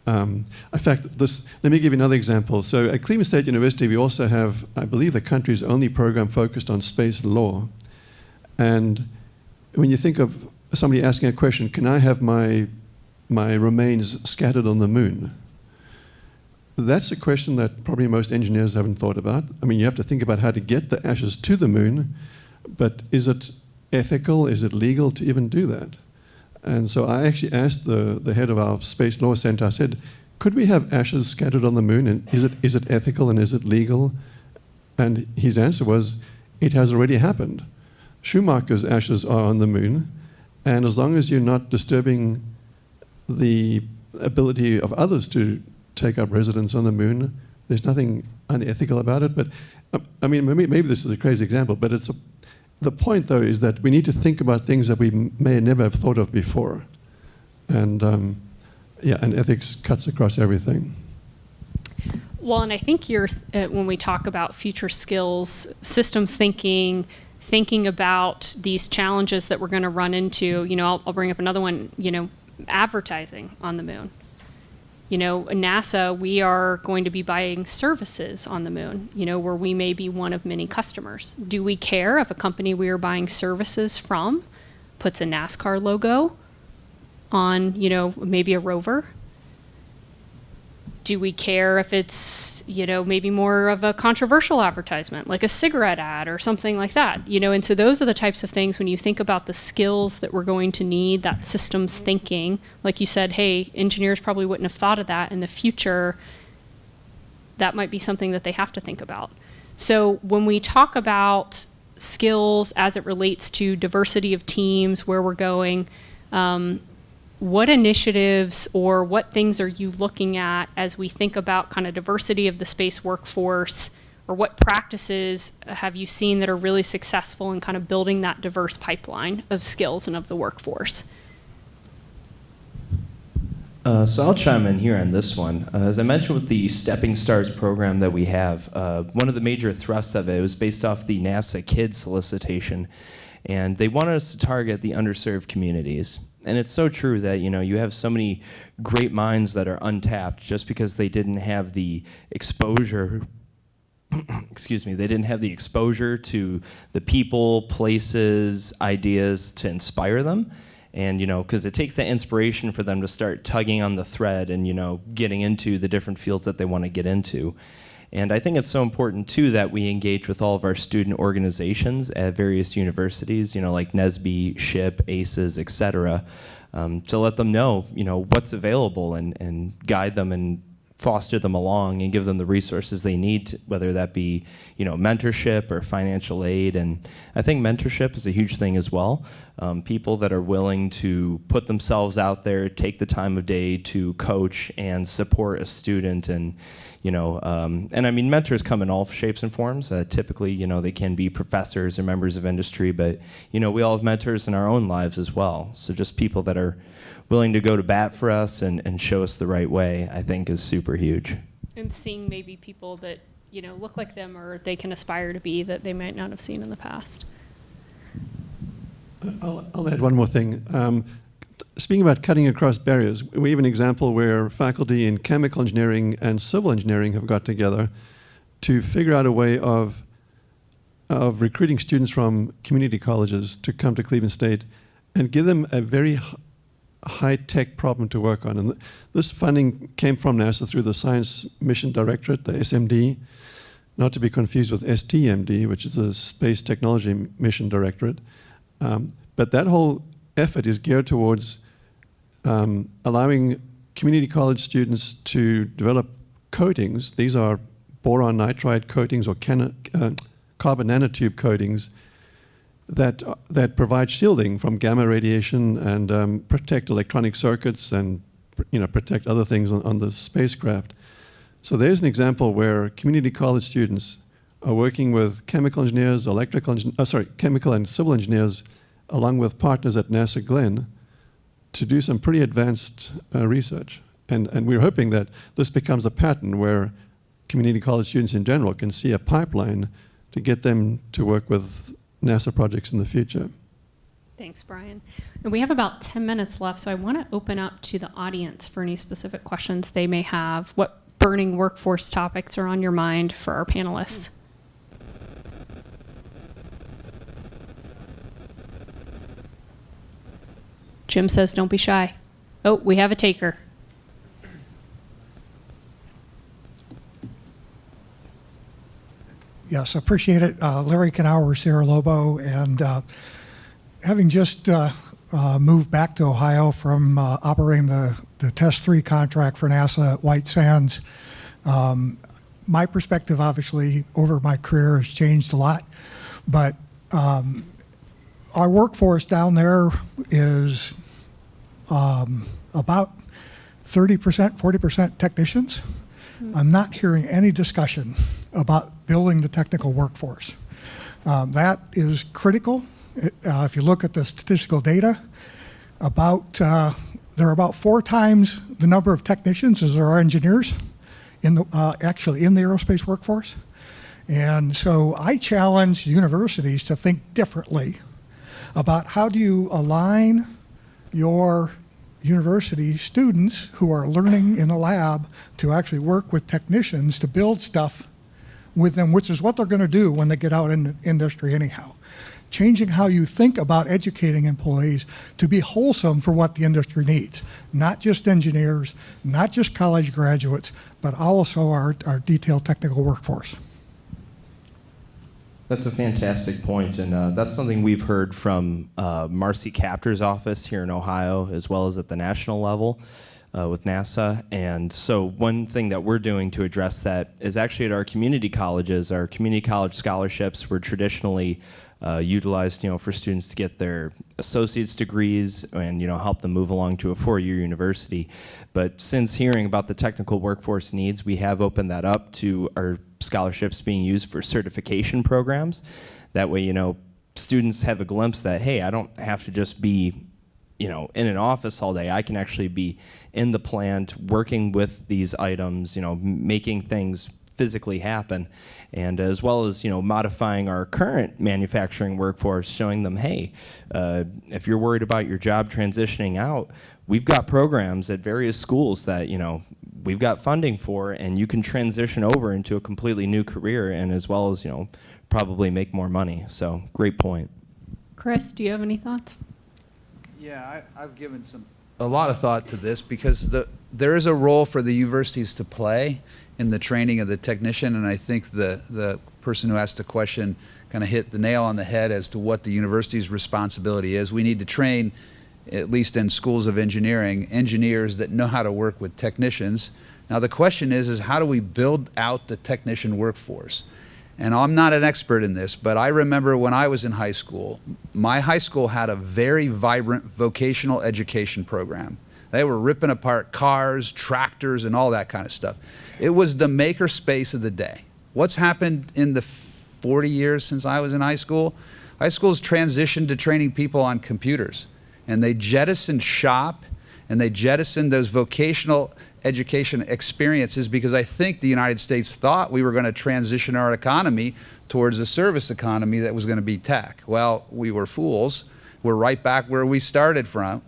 In fact, let me give you another example. So at Cleveland State University, we also have, I believe, the country's only program focused on space law. And when you think of somebody asking a question, can I have my remains scattered on the moon? That's a question that probably most engineers haven't thought about. I mean, you have to think about how to get the ashes to the moon, but is it ethical, is it legal to even do that? And so I actually asked the head of our Space Law Center, I said, could we have ashes scattered on the moon, and is it ethical and is it legal? And his answer was, it has already happened. Schumacher's ashes are on the moon, and as long as you're not disturbing the ability of others to take up residence on the moon, there's nothing unethical about it. But I mean, maybe this is a crazy example, but the point, though, is that we need to think about things that we may never have thought of before. And and ethics cuts across everything. Well, and I think when we talk about future skills, systems thinking about these challenges that we're going to run into, I'll bring up another one, advertising on the moon. NASA, we are going to be buying services on the moon, where we may be one of many customers. Do we care if a company we are buying services from puts a NASCAR logo on, maybe a rover? Do we care if it's, maybe more of a controversial advertisement, like a cigarette ad or something like that? And so those are the types of things when you think about the skills that we're going to need, that systems thinking. Like you said, hey, engineers probably wouldn't have thought of that in the future. That might be something that they have to think about. So when we talk about skills as it relates to diversity of teams, where we're going, what initiatives or what things are you looking at as we think about kind of diversity of the space workforce, or what practices have you seen that are really successful in kind of building that diverse pipeline of skills and of the workforce? So I'll chime in here on this one. As I mentioned with the Stepping Stars program that we have, one of the major thrusts of it was based off the NASA Kids solicitation, and they wanted us to target the underserved communities. And it's so true that, you have so many great minds that are untapped just because they didn't have the exposure, excuse me, they didn't have the exposure to the people, places, ideas to inspire them. And, because it takes the inspiration for them to start tugging on the thread and, getting into the different fields that they want to get into. And I think it's so important, too, that we engage with all of our student organizations at various universities, like NSBE, SHIP, ACES, et cetera, to let them know, what's available and guide them and foster them along and give them the resources they need, whether that be, mentorship or financial aid. And I think mentorship is a huge thing as well. People that are willing to put themselves out there, take the time of day to coach and support a student. And, and I mean, mentors come in all shapes and forms. Typically, they can be professors or members of industry, but, we all have mentors in our own lives as well. So just people that are willing to go to bat for us and show us the right way, I think is super huge. And seeing maybe people that, look like them or they can aspire to be that they might not have seen in the past. I'll add one more thing. Speaking about cutting across barriers, we have an example where faculty in chemical engineering and civil engineering have got together to figure out a way of recruiting students from community colleges to come to Cleveland State and give them a very high-tech problem to work on. And this funding came from NASA through the Science Mission Directorate, the SMD, not to be confused with STMD, which is the Space Technology Mission Directorate. But that whole effort is geared towards allowing community college students to develop coatings. These are boron nitride coatings or carbon nanotube coatings that provide shielding from gamma radiation and protect electronic circuits and protect other things on the spacecraft. So there's an example where community college students are working with chemical engineers, chemical and civil engineers, along with partners at NASA Glenn, to do some pretty advanced research. And we're hoping that this becomes a pattern where community college students in general can see a pipeline to get them to work with NASA projects in the future. Thanks, Brian. And we have about 10 minutes left, so I want to open up to the audience for any specific questions they may have. What burning workforce topics are on your mind for our panelists? Jim says don't be shy. Oh, we have a taker. Yes, appreciate it. Larry Knauer, Sierra Lobo, and having just moved back to Ohio from operating the Test 3 contract for NASA at White Sands, my perspective, obviously, over my career has changed a lot, but our workforce down there is about 30%, 40% technicians. I'm not hearing any discussion about building the technical workforce. That is critical. If you look at the statistical data, there are about 4 times the number of technicians as there are engineers actually in the aerospace workforce. And so I challenge universities to think differently about how do you align your university students who are learning in the lab to actually work with technicians to build stuff with them, which is what they're going to do when they get out in the industry anyhow. Changing how you think about educating employees to be wholesome for what the industry needs. Not just engineers, not just college graduates, but also our detailed technical workforce. That's a fantastic point, and that's something we've heard from Marcy Kapter's office here in Ohio, as well as at the national level with NASA. And so one thing that we're doing to address that is actually at our community colleges. Our community college scholarships were traditionally utilized, for students to get their associate's degrees and, help them move along to a 4-year university. But since hearing about the technical workforce needs, we have opened that up to our scholarships being used for certification programs. That way, students have a glimpse that, hey, I don't have to just be, in an office all day. I can actually be in the plant working with these items, making things physically happen, and as well as modifying our current manufacturing workforce, showing them, hey, if you're worried about your job transitioning out, we've got programs at various schools that we've got funding for, and you can transition over into a completely new career, and as well as probably make more money. So great point. Chris, do you have any thoughts? Yeah, I've given a lot of thought to this, because there is a role for the universities to play in the training of the technician, and I think the person who asked the question kind of hit the nail on the head as to what the university's responsibility is. We need to train, at least in schools of engineering, engineers that know how to work with technicians. Now the question is how do we build out the technician workforce? And I'm not an expert in this, but I remember when I was in high school, my high school had a very vibrant vocational education program. They were ripping apart cars, tractors, and all that kind of stuff. It was the maker space of the day. What's happened in the 40 years since I was in high school? High school's transitioned to training people on computers, and they jettisoned shop, and they jettisoned those vocational education experiences, because I think the United States thought we were going to transition our economy towards a service economy that was going to be tech. Well, we were fools. We're right back where we started from,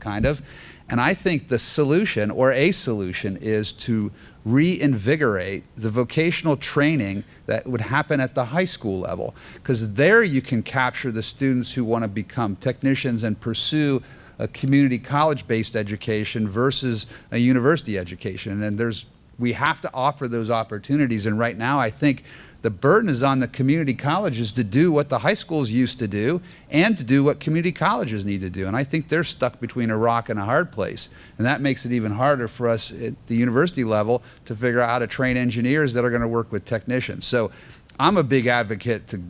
kind of. And I think the solution, or a solution, is to reinvigorate the vocational training that would happen at the high school level, because there you can capture the students who want to become technicians and pursue a community college-based education versus a university education. And we have to offer those opportunities, and right now I think the burden is on the community colleges to do what the high schools used to do and to do what community colleges need to do. And I think they're stuck between a rock and a hard place. And that makes it even harder for us at the university level to figure out how to train engineers that are going to work with technicians. So I'm a big advocate to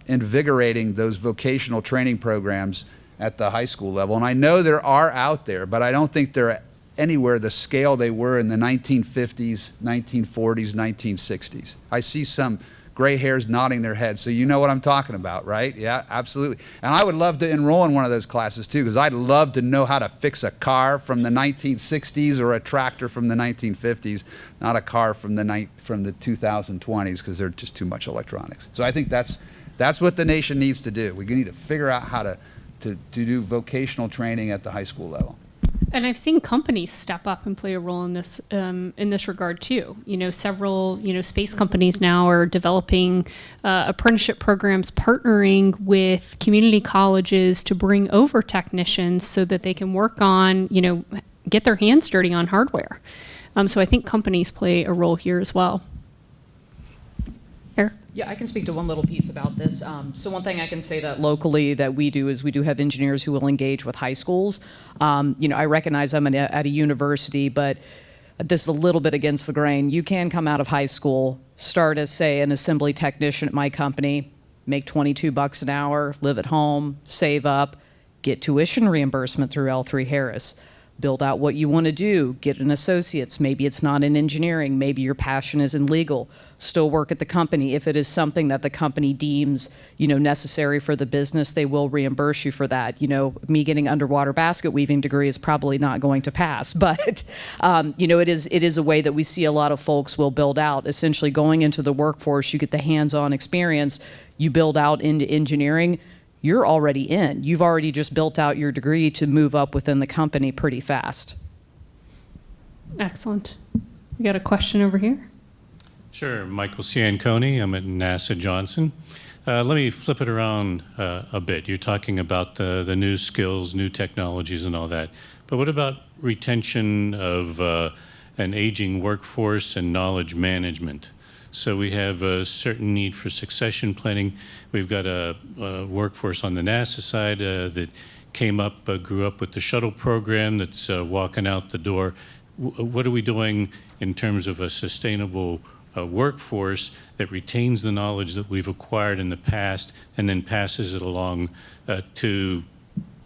invigorating those vocational training programs at the high school level. And I know there are out there, but I don't think they're anywhere the scale they were in the 1950s, 1940s, 1960s. I see some gray hairs nodding their heads, so you know what I'm talking about, right? Yeah, absolutely. And I would love to enroll in one of those classes too, because I'd love to know how to fix a car from the 1960s or a tractor from the 1950s, not a car from the 2020s, because they're just too much electronics. So I think that's That's what the nation needs to do. We need to figure out how to do vocational training at the high school level. And I've seen companies step up and play a role in this regard too. Several space companies now are developing apprenticeship programs, partnering with community colleges to bring over technicians so that they can work on, get their hands dirty on hardware. So I think companies play a role here as well. Eric? Yeah, I can speak to one little piece about this. So one thing I can say that locally that we do is we do have engineers who will engage with high schools. I recognize I'm at a university, but this is a little bit against the grain. You can come out of high school, start as, say, an assembly technician at my company, make $22 an hour, live at home, save up, get tuition reimbursement through L3 Harris. Build out what you want to do, get an associate's. Maybe it's not in engineering, maybe your passion is in legal. Still work at the company. If it is something that the company deems, necessary for the business, they will reimburse you for that. Me getting underwater basket weaving degree is probably not going to pass, but it is a way that we see a lot of folks will build out. Essentially going into the workforce, you get the hands-on experience, you build out into engineering, you're already in. You've already just built out your degree to move up within the company pretty fast. Excellent. We got a question over here. Sure, Michael Cianconi. I'm at NASA Johnson. Let me flip it around a bit. You're talking about the new skills, new technologies, and all that. But what about retention of an aging workforce and knowledge management? So we have a certain need for succession planning. We've got a workforce on the NASA side that came up, grew up with the shuttle program that's walking out the door. What are we doing in terms of a sustainable workforce that retains the knowledge that we've acquired in the past and then passes it along to,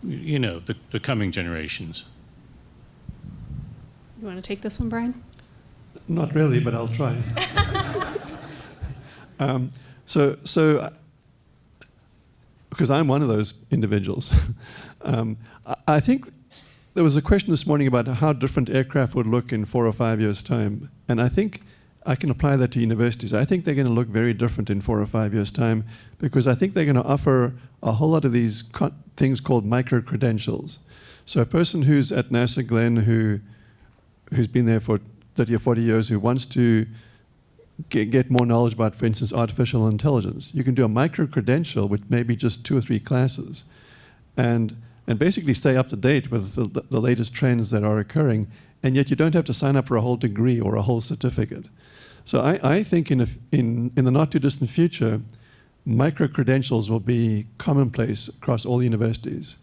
the coming generations? You want to take this one, Brian? Not really, but I'll try. Because I'm one of those individuals, I think there was a question this morning about how different aircraft would look in 4 or 5 years' time, and I think I can apply that to universities. I think they're going to look very different in 4 or 5 years' time because I think they're going to offer a whole lot of these things called micro-credentials. So a person who's at NASA Glenn who's been there for 30 or 40 years who wants to get more knowledge about, for instance, artificial intelligence. You can do a micro-credential with maybe just 2 or 3 classes and basically stay up to date with the latest trends that are occurring, and yet you don't have to sign up for a whole degree or a whole certificate. So I think in the not-too-distant future, micro-credentials will be commonplace across all universities,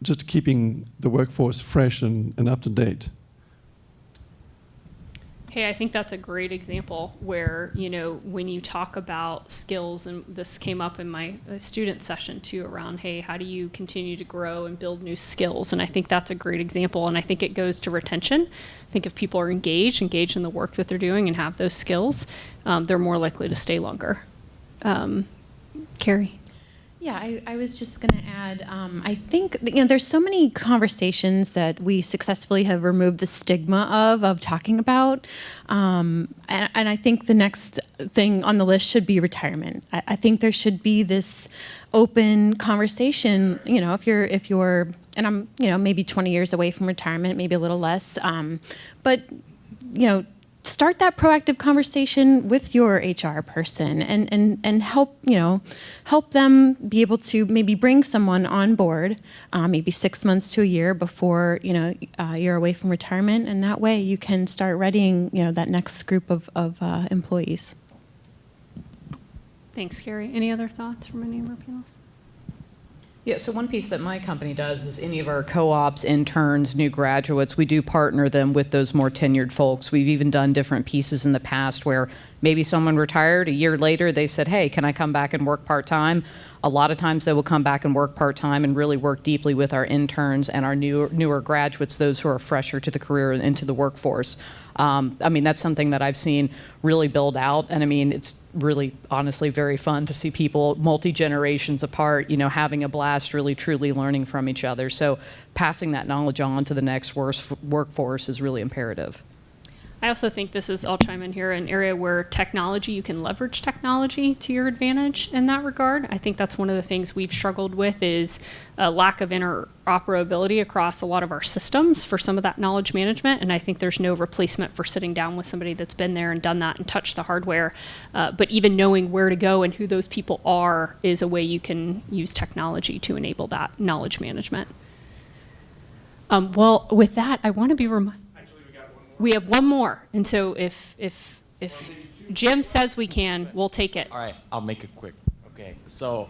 just keeping the workforce fresh and up to date. Hey, I think that's a great example where, when you talk about skills, and this came up in my student session too around, hey, how do you continue to grow and build new skills? And I think that's a great example. And I think it goes to retention. I think if people are engaged in the work that they're doing and have those skills, they're more likely to stay longer. Carrie? Yeah, I was just going to add, I think, there's so many conversations that we successfully have removed the stigma of talking about. And I think the next thing on the list should be retirement. I think there should be this open conversation, if you're, and I'm, maybe 20 years away from retirement, maybe a little less, but, start that proactive conversation with your HR person and help them be able to maybe bring someone on board, maybe 6 months to a year before you're away from retirement, and that way you can start readying that next group of employees. Thanks, Carrie. Any other thoughts from any of our panelists? Yeah, so one piece that my company does is any of our co-ops, interns, new graduates, we do partner them with those more tenured folks. We've even done different pieces in the past where maybe someone retired, a year later they said, hey, can I come back and work part-time? A lot of times they will come back and work part-time and really work deeply with our interns and our newer graduates, those who are fresher to the career and into the workforce. That's something that I've seen really build out, and it's really honestly very fun to see people multi-generations apart, having a blast, really truly learning from each other. So passing that knowledge on to the next workforce is really imperative. I also think this is, I'll chime in here, an area where technology, you can leverage technology to your advantage in that regard. I think that's one of the things we've struggled with is a lack of interoperability across a lot of our systems for some of that knowledge management. And I think there's no replacement for sitting down with somebody that's been there and done that and touched the hardware. But even knowing where to go and who those people are is a way you can use technology to enable that knowledge management. Well, with that, I want to be reminded. We have one more, and so if Jim says we can, we'll take it. All right, I'll make it quick. Okay, so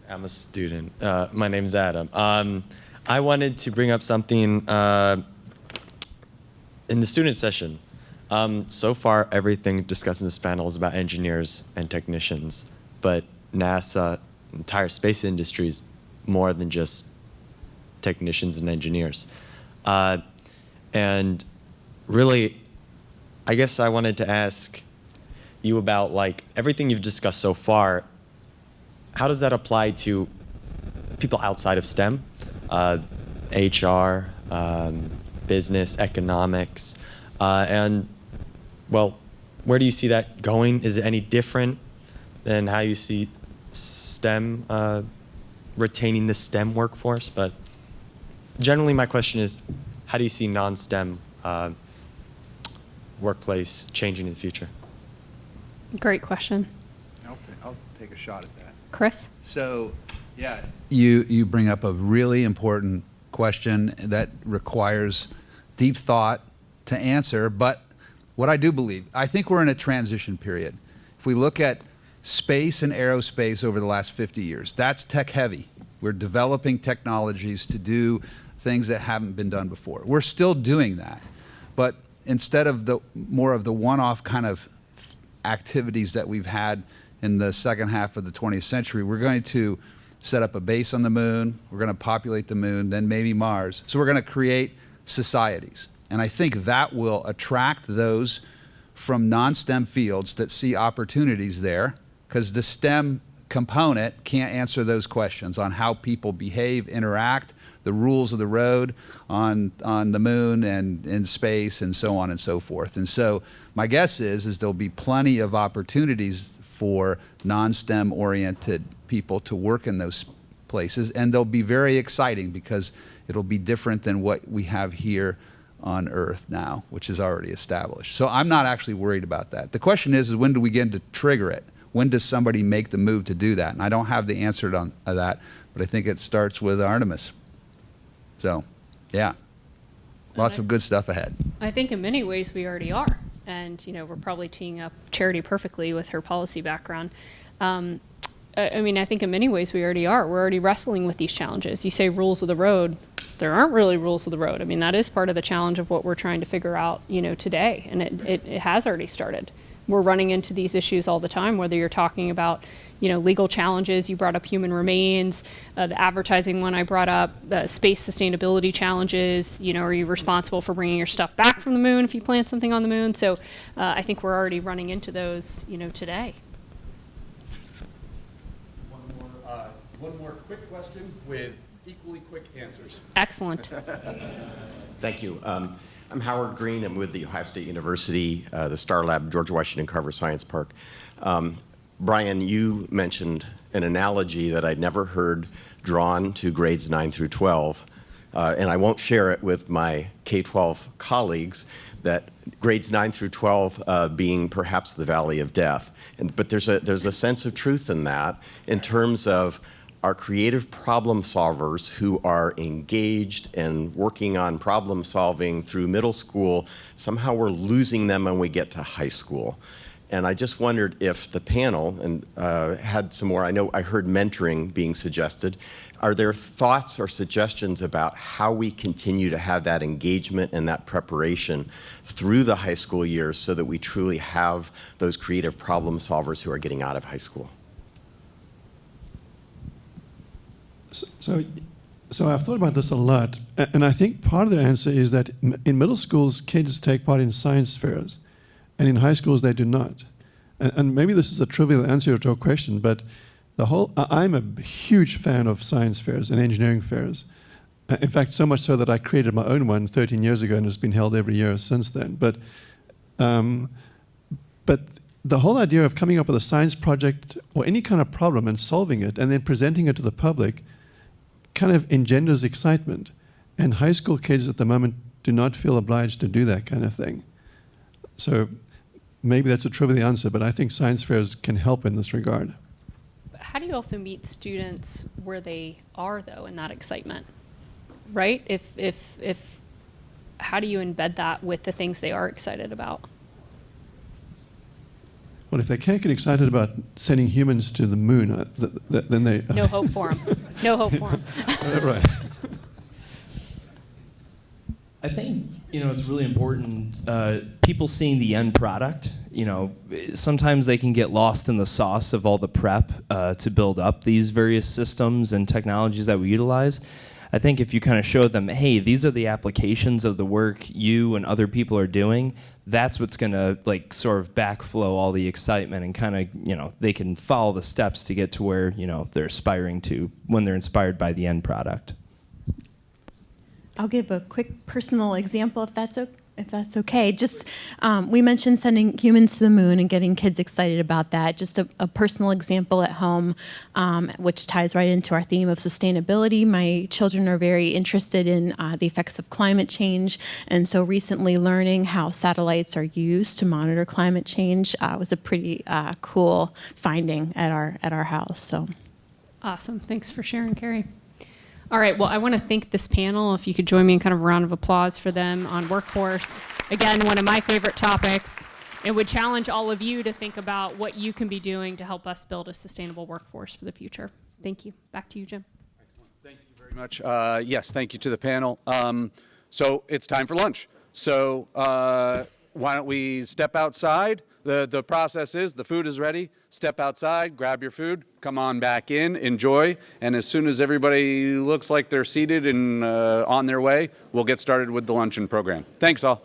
I'm a student. My name's Adam. I wanted to bring up something in the student session. So far, everything discussed in this panel is about engineers and technicians, but NASA, entire space industry is more than just technicians and engineers. And really, I guess I wanted to ask you about like everything you've discussed so far. How does that apply to people outside of STEM, HR, business, economics, and well, where do you see that going? Is it any different than how you see STEM retaining the STEM workforce? But generally, my question is, how do you see non-STEM workplace changing in the future? Great question. I'll take a shot at that. Chris? So, yeah, you bring up a really important question that requires deep thought to answer, but what I do believe, I think we're in a transition period. If we look at space and aerospace over the last 50 years, that's tech heavy. We're developing technologies to do things that haven't been done before. We're still doing that, but instead of the more of the one-off kind of activities that we've had in the second half of the 20th century, we're going to set up a base on the moon, we're going to populate the moon, then maybe Mars. So we're going to create societies. And I think that will attract those from non-STEM fields that see opportunities there, because the STEM component can't answer those questions on how people behave, interact, the rules of the road on the moon and in space and so on and so forth. And so my guess is there'll be plenty of opportunities for non-STEM oriented people to work in those places, and they'll be very exciting because it'll be different than what we have here on Earth now, which is already established. So I'm not actually worried about that. The question is when do we begin to trigger it? When does somebody make the move to do that? And I don't have the answer to that, but I think it starts with Artemis. So, yeah, lots of good stuff ahead. I think in many ways we already are. And, you know, we're probably teeing up Charity perfectly with her policy background. I mean, I think in many ways we already are. We're already wrestling with these challenges. You say rules of the road. There aren't really rules of the road. I mean, that is part of the challenge of what we're trying to figure out, you know, today. And it has already started. We're running into these issues all the time, whether you're talking about, you know, legal challenges. You brought up human remains, the advertising one I brought up, space sustainability challenges. You know, are you responsible for bringing your stuff back from the moon if you plant something on the moon? So I think we're already running into those, you know, today. One more quick question with equally quick answers. Excellent. Thank you. I'm Howard Green. I'm with the Ohio State University, the Star Lab, George Washington Carver Science Park. Brian, you mentioned an analogy that I'd never heard drawn to grades 9 through 12, and I won't share it with my K-12 colleagues, that grades 9 through 12 being perhaps the valley of death. But there's a sense of truth in that in terms of our creative problem solvers who are engaged and working on problem solving through middle school. Somehow we're losing them when we get to high school. And I just wondered if the panel had some more, I know I heard mentoring being suggested. Are there thoughts or suggestions about how we continue to have that engagement and that preparation through the high school years so that we truly have those creative problem solvers who are getting out of high school? So I've thought about this a lot, and I think part of the answer is that in middle schools, kids take part in science fairs, and in high schools they do not. And maybe this is a trivial answer to your question, but I'm a huge fan of science fairs and engineering fairs. In fact, so much so that I created my own one 13 years ago, and it's been held every year since then. But the whole idea of coming up with a science project or any kind of problem and solving it and then presenting it to the public kind of engenders excitement. And high school kids at the moment do not feel obliged to do that kind of thing. So maybe that's a trivial answer, but I think science fairs can help in this regard. How do you also meet students where they are, though, in that excitement, right? How do you embed that with the things they are excited about? Well, if they can't get excited about sending humans to the moon, then they... No hope for them. No hope for them. Right. I think, it's really important, people seeing the end product. Sometimes they can get lost in the sauce of all the prep to build up these various systems and technologies that we utilize. I think if you kind of show them, hey, these are the applications of the work you and other people are doing, that's what's going to sort of backflow all the excitement, and kind of, they can follow the steps to get to where, they're aspiring to when they're inspired by the end product. I'll give a quick personal example if that's okay. Just we mentioned sending humans to the moon and getting kids excited about that. Just a personal example at home, which ties right into our theme of sustainability. My children are very interested in the effects of climate change, and so recently learning how satellites are used to monitor climate change was a pretty cool finding at our house. So, awesome. Thanks for sharing, Carrie. All right, well, I want to thank this panel. If you could join me in kind of a round of applause for them on workforce. Again, one of my favorite topics. It would challenge all of you to think about what you can be doing to help us build a sustainable workforce for the future. Thank you. Back to you, Jim. Excellent. Thank you very much. Yes, thank you to the panel. So it's time for lunch. So why don't we step outside? The process is the food is ready. Step outside, grab your food, come on back in, enjoy, and as soon as everybody looks like they're seated and on their way, we'll get started with the luncheon program. Thanks all.